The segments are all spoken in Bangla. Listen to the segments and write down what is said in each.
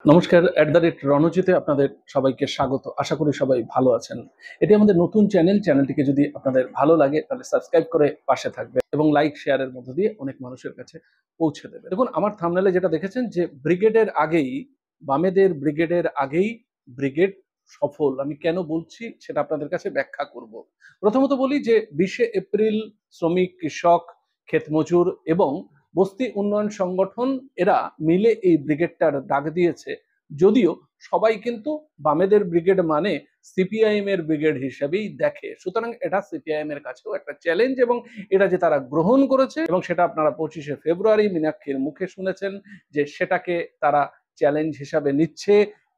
নমস্কার, @রণজিতে আপনাদের সবাইকে স্বাগত। আশা করি সবাই ভালো আছেন। এটি আমাদের নতুন চ্যানেলটিকে যদি আপনাদের ভালো লাগে তাহলে সাবস্ক্রাইব করে পাশে থাকবে এবং লাইক শেয়ারের মধ্য দিয়ে অনেক মানুষের কাছে পৌঁছে দেবে। দেখুন, আমার থাম্বনেলে যেটা দেখেছেন যে ব্রিগেডের আগেই, বামেদের ব্রিগেডের আগেই ব্রিগেড সফল। আমি কেন বলছি সেটা আপনাদের কাছে ব্যাখ্যা করব। প্রথমত বলি যে 20শে এপ্রিল শ্রমিক, কৃষক, ক্ষেতমজুর এবং বস্তি উন্নয়ন সংগঠন এরা মিলে এই ব্রিগেডটার ডাক দিয়েছে। যদিও সবাই কিন্তু বামেদের ব্রিগেড মানে সিপিআইএম এর ব্রিগেড হিসেবেই দেখে, সুতরাং এটা সিপিআইএম এর কাছেও একটা চ্যালেঞ্জ এবং এটা যে তারা গ্রহণ করেছে এবং সেটা আপনারা 25শে ফেব্রুয়ারি মীনাক্ষীর মুখে শুনেছেন যে সেটাকে তারা চ্যালেঞ্জ হিসাবে নিচ্ছে।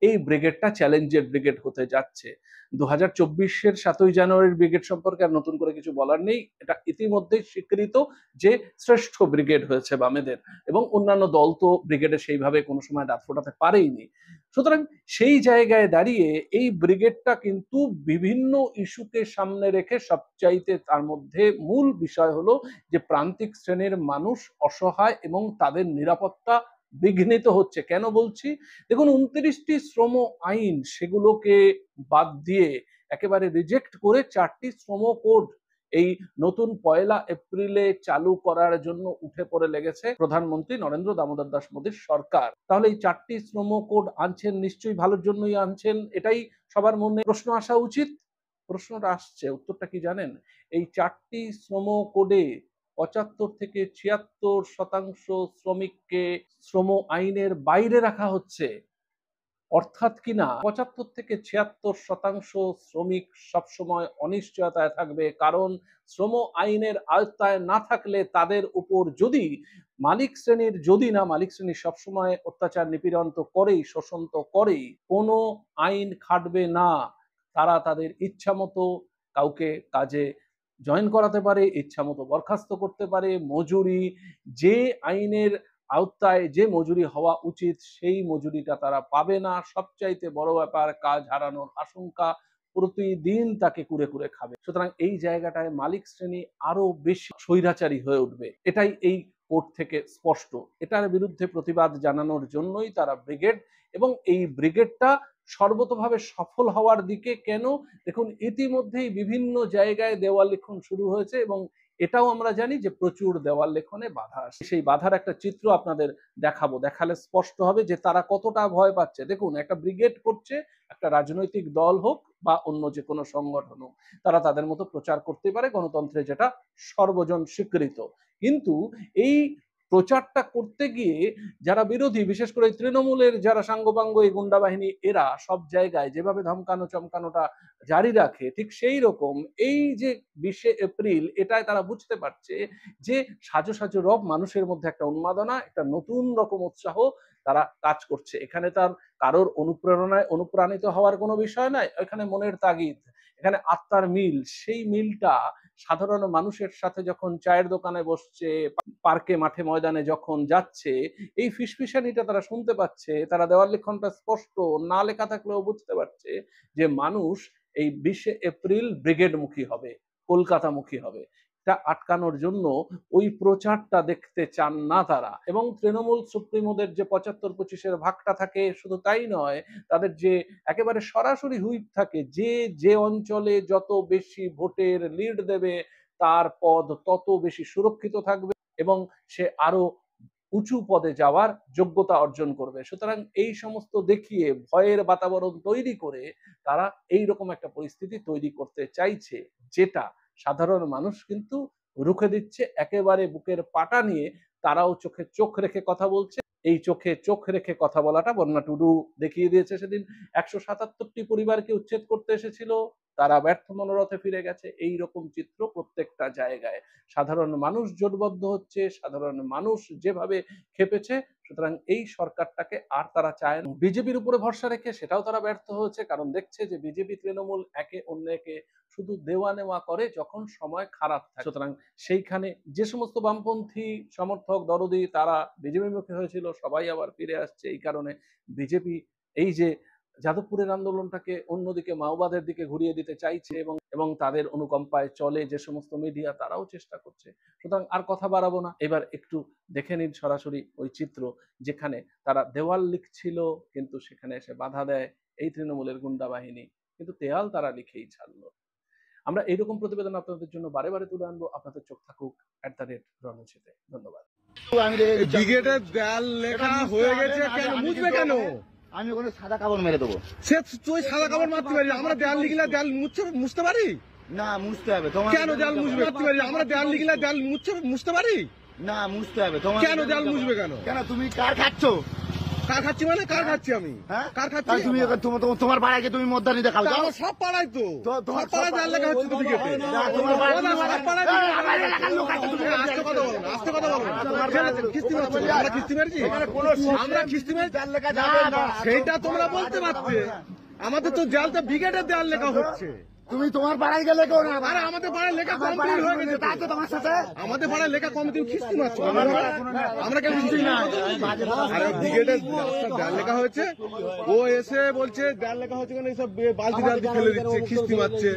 এই ব্রিগেডটা চ্যালেঞ্জের ব্রিগেড হতে যাচ্ছে। 2024-এর 7ই জানুয়ারির ব্রিগেড সম্পর্কে আর নতুন করে কিছু বলার নেই। এটা ইতিমধ্যেই স্বীকৃত যে শ্রেষ্ঠ ব্রিগেড হয়েছে বামেদের, এবং অন্যান্য দল তো ব্রিগেডে সেইভাবে কোনো সময় দাঁত ফোটাতে পারেইনি। সুতরাং সেই জায়গায় দাঁড়িয়ে এই ব্রিগেডটা কিন্তু বিভিন্ন ইস্যুকে সামনে রেখে, সবচাইতে তার মধ্যে মূল বিষয় হলো যে প্রান্তিক শ্রেণীর মানুষ অসহায় এবং তাদের নিরাপত্তা বিঘ্নিত হচ্ছে। কেন বলছি? দেখুন, 29টি শ্রম আইন সেগুলোকে বাদ দিয়ে একেবারে রিজেক্ট করে 4টি শ্রম কোড এই নতুন 1 এপ্রিলে চালু করার জন্য উঠে পড়ে লেগেছে প্রধানমন্ত্রী নরেন্দ্র দামোদর দাস মোদীর সরকার। তাহলে এই 4টি শ্রম কোড আনছেন নিশ্চয়ই ভালোর জন্যই আনছেন, এটাই সবার মনে প্রশ্ন আসা উচিত। প্রশ্নটা আসছে, উত্তরটা কি জানেন? এই 4টি শ্রম কোডে 75 থেকে 76% শ্রমিককে শ্রম আইনের বাইরে রাখা হচ্ছে। অর্থাৎ কিনা 75 থেকে 76% শ্রমিক সবসময় অনিশ্চয়তায় থাকবে, কারণ শ্রম আইনের আওতায় না থাকলে তাদের উপর যদি মালিক শ্রেণীর সবসময় অত্যাচার নিপীড়ন তো করেই, শোষণ তো করেই, কোনো আইন খাটবে না। তারা তাদের ইচ্ছা মতো কাউকে কাজে জয়েন করাতে পারে, ইচ্ছা মতো বরখাস্ত করতে পারে। মজুরি যে আইনের আওতায় যে মজুরি হওয়া উচিত সেই মজুরিটা তারা পাবে না। সবচাইতে বড় ব্যাপার, কাজ হারানোর আশঙ্কা, প্রতিদিন তাকে কুরে কুরে খাবে। সুতরাং এই জায়গাটায় মালিক শ্রেণী আরো বেশি স্বৈরাচারী হয়ে উঠবে, এটাই এই কোর্ট থেকে স্পষ্ট। এটার বিরুদ্ধে প্রতিবাদ জানানোর জন্যই তারা ব্রিগেড, এবং এই ব্রিগেডটা সর্বতোভাবে সফল হওয়ার দিকে। কেন? দেখুন, ইতিমধ্যেই বিভিন্ন জায়গায় দেওয়াল লিখন শুরু হয়েছে এবং এটাও আমরা জানি যে প্রচুর দেওয়াল লেখনে বাধা আসে। সেই বাধার একটা চিত্র আপনাদের দেখাবো, দেখালে স্পষ্ট হবে যে তারা কতটা ভয় পাচ্ছে। দেখুন, একটা ব্রিগেড করছে একটা রাজনৈতিক দল হোক বা অন্য যে কোনো সংগঠন হোক, তারা তাদের মতো প্রচার করতে পারে গণতন্ত্রে, যেটা সর্বজন স্বীকৃত। কিন্তু এই প্রচারটা করতে গিয়ে যারা বিরোধী, বিশেষ করে তৃণমূলের যারা সাঙ্গপাঙ্গ এই গুন্ডা বাহিনী, এরা সব জায়গায় যেভাবে ধমকানো চমকানোটা জারি রাখে, ঠিক সেই রকম এই যে 20শে এপ্রিল, এটায় তারা বুঝতে পারছে যে সাজো সাজো রব মানুষের মধ্যে একটা উন্মাদনা, একটা নতুন রকম উৎসাহ তারা কাজ করছে। এখানে তার কারোর অনুপ্রেরণায় অনুপ্রাণিত হওয়ার কোনো বিষয় নয়, এখানে মনের তাগিদ, এখানে আত্মার মিল। সেই মিলটা সাধারণ মানুষের সাথে যখন চায়ের দোকানে বসছে, পার্কে, মাঠে, ময়দানে যখন যাচ্ছে, এই ফিসফিসানিটা তারা শুনতে পাচ্ছে। তারা দেওয়াল লিখনটা স্পষ্ট না লেখা থাকলেও বুঝতে পারছে যে মানুষ এই 20শে এপ্রিল ব্রিগেডমুখী হবে, কলকাতামুখী হবে। এটা আটকানোর জন্য ওই প্রচারটা দেখতে চান না তারা। এবং তৃণমূল সুপ্রিমোদের যে 75-25-এর ভাগটা থাকে, শুধু তাই নয়, তাদের যে একেবারে সরাসরি হুইপ থাকে, যে যে অঞ্চলে যত বেশি ভোটের লিড দেবে তার পদ তত বেশি সুরক্ষিত থাকবে এবং সে আরো উঁচু পদে যাওয়ার যোগ্যতা অর্জন করবে। সুতরাং এই সমস্ত দেখিয়ে ভয়ের বাতাবরণ তৈরি করে তারা এইরকম একটা পরিস্থিতি তৈরি করতে চাইছে, যেটা সাধারণ মানুষ কিন্তু রুখে দিচ্ছে একেবারে বুকের পাটা নিয়ে। তারাও চোখে চোখ রেখে কথা বলছে। এই চোখে চোখ রেখে কথা বলাটা বন্যা টুডু দেখিয়ে দিয়েছে সেদিন। 177টি পরিবারকে উচ্ছেদ করতে এসেছিল, তারা ব্যর্থ মনোরথে ফিরে গেছে। এই রকম চিত্র প্রত্যেকটা জায়গায়। সাধারণ মানুষ জোটবদ্ধ হচ্ছে, সাধারণ মানুষ যেভাবে খেপেছে। সুতরাং এই সরকারটাকে আর তারা চায় না। বিজেপির উপরে ভরসা রেখে সেটাও তারা ব্যর্থ হয়েছে, কারণ দেখছে যে বিজেপি তৃণমূল একে অন্যকে শুধু দেওয়া নেওয়া করে যখন সময় খারাপ থাকে। সুতরাং সেইখানে যে সমস্ত বামপন্থী সমর্থক দরদি তারা বিজেপি মুখী হয়েছিল, সবাই আবার ফিরে আসছে। এই কারণে বিজেপি এই যে যাদবপুরের আন্দোলনটাকে অন্যদিকে মাওবাদের দিকে ঘুরিয়ে দিতে চাইছে এবং তাদের অনুকম্পায় চলে যে সমস্ত মিডিয়া, তারাও চেষ্টা করছে। সুতরাং আর কথা বাড়াবো না, এবার একটু দেখে নিন সরাসরি ওই চিত্র, যেখানে তারা দেওয়াল লিখছিল কিন্তু সেখানে এসে বাধা দেয় এই তৃণমূলের গুন্ডা বাহিনী, কিন্তু দেওয়াল তারা লিখেই ছাড়লো। আমরা এইরকম প্রতিবেদন আপনাদের জন্য বারে বারে তুলে আনবো। আপনাদের চোখ থাকুক @রণজিতে। ধন্যবাদ। ব্রিগেডের দেয়াল লেখা হয়ে গেছে, কেন মুছবে কেন? আমি ওখানে সাদা কাপড় মেরে দেবো। সে তুই সাদা কাপড় মারতে পারি, আমরা দেয়াল লিখলে দেয়াল মুছতে পারি? না মুছতে হবে তোমার। কেন দেয়াল মুছবে? মারতে পারি, আমরা দেয়াল লিখলে দেয়াল মুছতে পারি? না মুছতে হবে তোমার। কেন দেয়াল মুছবে কেন? কেন তুমি কার খাচ্ছ? কার খাচ্ছি মানে কার খাচ্ছি আমি? হ্যাঁ কার খাচ্ছি? আর তুমি তোমার পাড়ায় গিয়ে তুমি মদ্দানি দেখাও। তা আমার সব পাড়ায় তো, তোমার সব পাড়ায় দেয়াল লেখা হচ্ছে তো ব্রিগেডে। তোমার পাড়ায় সব পাড়ায় আস্তে কথা বলো না, আস্তে কথা বলো না। কিস্তি মারছো? আমরা কিস্তি মারছি? আমরা কিস্তি মারছি? দেয়াল লেখা যাবে না। সেইটা তোমরা বলতে পারতে। আমাদের তো দেয়ালটা ব্রিগেডের দেয়াল লেখা হচ্ছে। তুমি তোমার পাড়ায় গেলে কেউ না। আরে আমাদের পাড়ায় লেখা আমার কমপ্লিট হয়ে গেছে। তাই তো তোমার সাথে আমাদের পাড়ায় লেখা কম, তুমি কিস্তি মারছো? আমরা কেন কিস্তি না। আরে ব্রিগেডের দেয়াল লেখা হয়েছে, ও এসে বলছে দেয়াল লেখা হচ্ছে কেন, এইসব বালতি টালতি ফেলে দিচ্ছে, কিস্তি মারছে।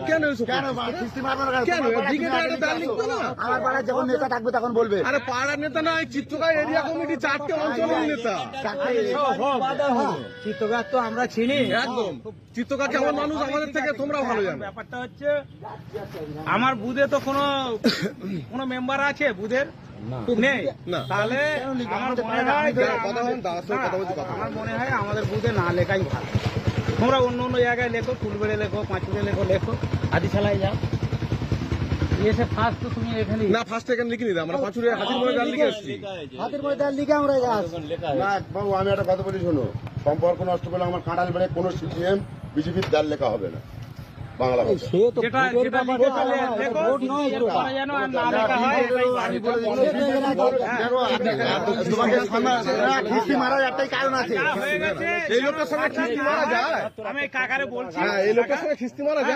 কেন এসব কেন করছিস? কিস্তি মারবো না? কেন? তোমার পাড়ায় ব্রিগেডে তুমি একটা দেয়াল লিখতো না? আমার পাড়ায় যখন নেতা থাকবে তখন বলবে। আরে পাড়ার নেতা না, এই চিত্রকায় এরিয়া কমিটি 4টে অঞ্চলের নেতা। চিত্তগাছ তো আমরা চিনি একদম চিত্রকার কেমন মানুষ আমাদের থেকে তোমরা ভালো জানো। ব্যাপারটা হচ্ছে আমার বুথে তো কোনো মেম্বার আছে বুথের নেই, না। তাহলে আমার মনে হয় যে কথা বলুন, দাদার সঙ্গে কথা বলছি, কথা বলুন। আমার মনে হয় আমাদের বুথে না লেখাই ভালো। তোমরা অন্য অন্য জায়গায় লেখো, ফুলবেড়ে লেখো, পাঁচুড়ে লেখো, আদি ছালাই যাও। এসে ফার্স্ট তো তুমি এখানে না, ফার্স্ট এখানে লিখিনি, আমরা পাঁচুরে হাতির মনে দেয়াল লিখে এসেছি। হাতের মধ্যে দেয়াল লিখে আমরা না বাবু, আমি একটা কথা বলি শোনো, সম্পর্ক নষ্ট করলে আমার কাঁঠাল বেড়ে কোনো সিপিএম বিজেপির দেয়াল লেখা হবে না বাংলা ভাষা। যেটা যেটা লিখে ফেলে লেখো, এরপরে যেন আর না লেখা হয় এটাই আমি বলে দিচ্ছি, তোমাকে কিস্তি মারার একটাই কারণ আছে। হয়ে গেছে। এই লোকের সঙ্গে খিস্তি মারা যায়? আমি কাকারে বলছি হ্যাঁ, এই লোকের সঙ্গে খিস্তি মারা যায়?